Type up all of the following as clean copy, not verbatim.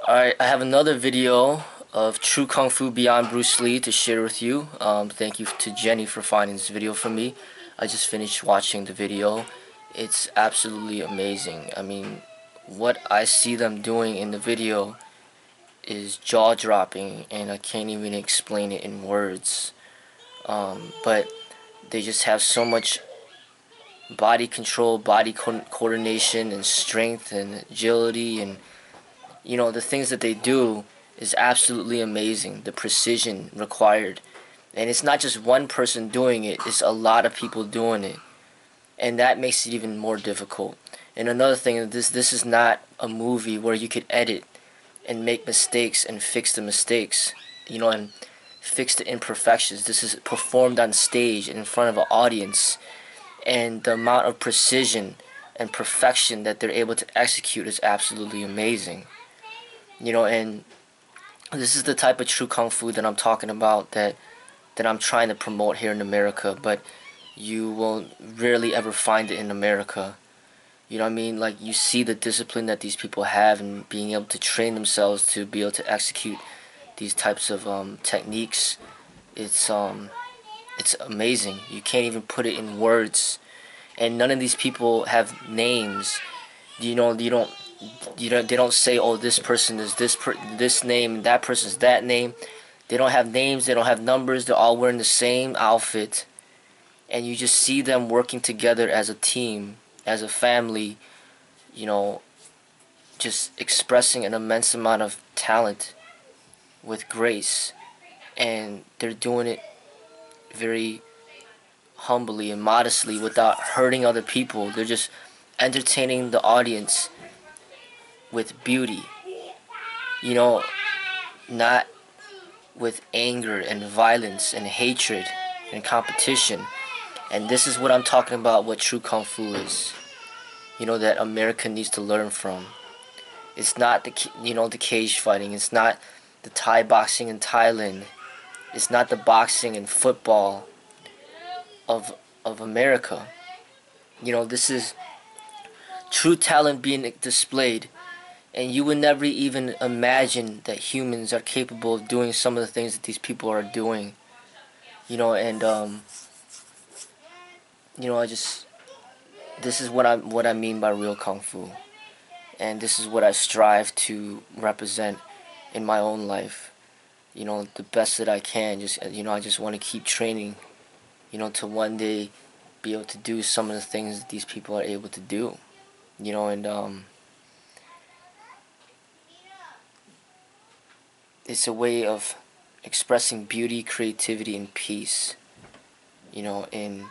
Alright, I have another video of True Kung Fu Beyond Bruce Lee to share with you. Thank you to Jenny for finding this video for me. I just finished watching the video. It's absolutely amazing. I mean, what I see them doing in the video is jaw-dropping, and I can't even explain it in words. But they just have so much body control, body coordination, and strength, and agility, and you know, the things that they do is absolutely amazing. The precision required, and it's not just one person doing it, it's a lot of people doing it, and that makes it even more difficult. And another thing, this is not a movie where you could edit and make mistakes and fix the mistakes, you know, and fix the imperfections. This is performed on stage in front of an audience, and the amount of precision and perfection that they're able to execute is absolutely amazing. You know, and this is the type of true kung fu that I'm talking about, that I'm trying to promote here in America, but you will rarely ever find it in America. You know what I mean? Like, you see the discipline that these people have and being able to train themselves to be able to execute these types of techniques. It's amazing. You can't even put it in words. And none of these people have names. You know, they don't say, oh, this person is this name, that person's that name. They don't have names, they don't have numbers, they're all wearing the same outfit, and you just see them working together as a team, as a family, you know, just expressing an immense amount of talent with grace, and they're doing it very humbly and modestly without hurting other people. They're just entertaining the audience with beauty, you know, not with anger and violence and hatred and competition. And this is what I'm talking about, what true kung fu is, you know, that America needs to learn from. It's not the cage fighting, it's not the Thai boxing in Thailand, it's not the boxing and football of America. You know, this is true talent being displayed. And you would never even imagine that humans are capable of doing some of the things that these people are doing. You know, and you know, this is what I mean by real kung fu, and this is what I strive to represent in my own life. You know, the best that I can. I just want to keep training. You know, to one day be able to do some of the things that these people are able to do. You know, and it's a way of expressing beauty, creativity, and peace, you know, in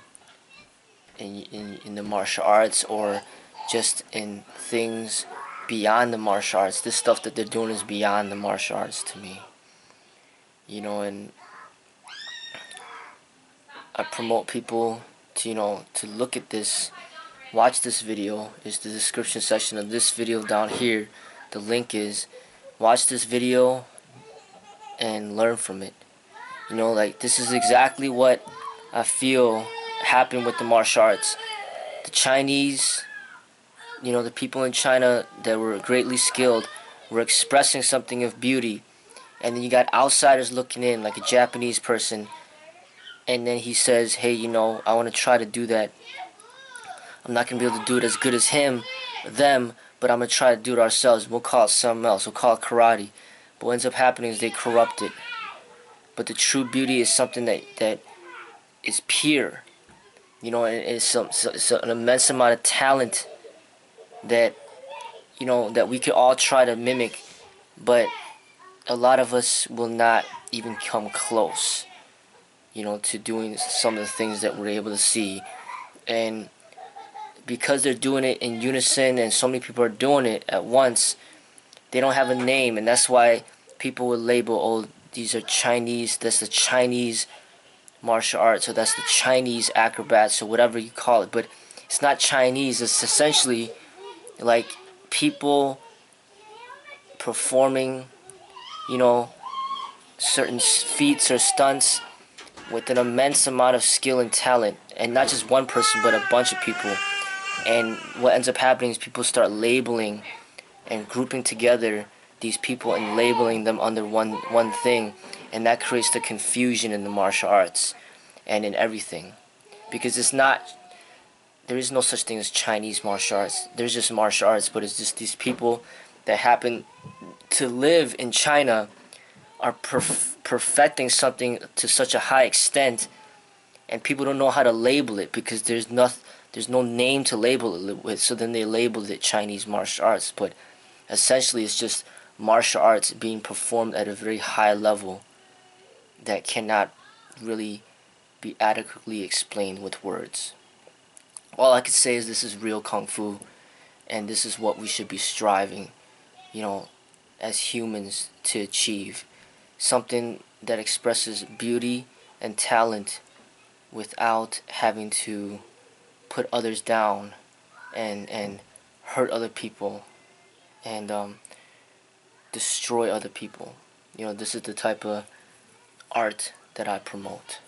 the martial arts, or just in things beyond the martial arts. This stuff that they're doing is beyond the martial arts to me, you know. And I promote people to, you know, to look at this, watch this video. Is the description section of this video down here. The link is, watch this video and learn from it. You know, like, this is exactly what I feel happened with the martial arts. The Chinese, you know, the people in China that were greatly skilled were expressing something of beauty, and then you got outsiders looking in, like a Japanese person, and then he says, hey, you know, I want to try to do that. I'm not going to be able to do it as good as them, but I'm going to try to do it ourselves. We'll call it something else. We'll call it karate. But what ends up happening is they corrupt it. But the true beauty is something that is pure. You know, and it's an immense amount of talent that, you know, that we could all try to mimic, but a lot of us will not even come close, you know, to doing some of the things that we're able to see. And because they're doing it in unison and so many people are doing it at once, they don't have a name, and that's why people would label, oh, these are Chinese, that's the Chinese martial arts, or that's the Chinese acrobats, or whatever you call it. But it's not Chinese. It's essentially like people performing, you know, certain feats or stunts with an immense amount of skill and talent, and not just one person, but a bunch of people. And what ends up happening is people start labeling and grouping together these people and labeling them under one thing, and that creates the confusion in the martial arts and in everything, because there is no such thing as Chinese martial arts. There's just martial arts, but it's just these people that happen to live in China are perfecting something to such a high extent, and people don't know how to label it because there's no name to label it with. So then they labeled it Chinese martial arts, but essentially it's just martial arts being performed at a very high level that cannot really be adequately explained with words. All I could say is this is real Kung Fu, and this is what we should be striving, as humans, to achieve. Something that expresses beauty and talent without having to put others down and hurt other people and destroy other people. This is the type of art that I promote.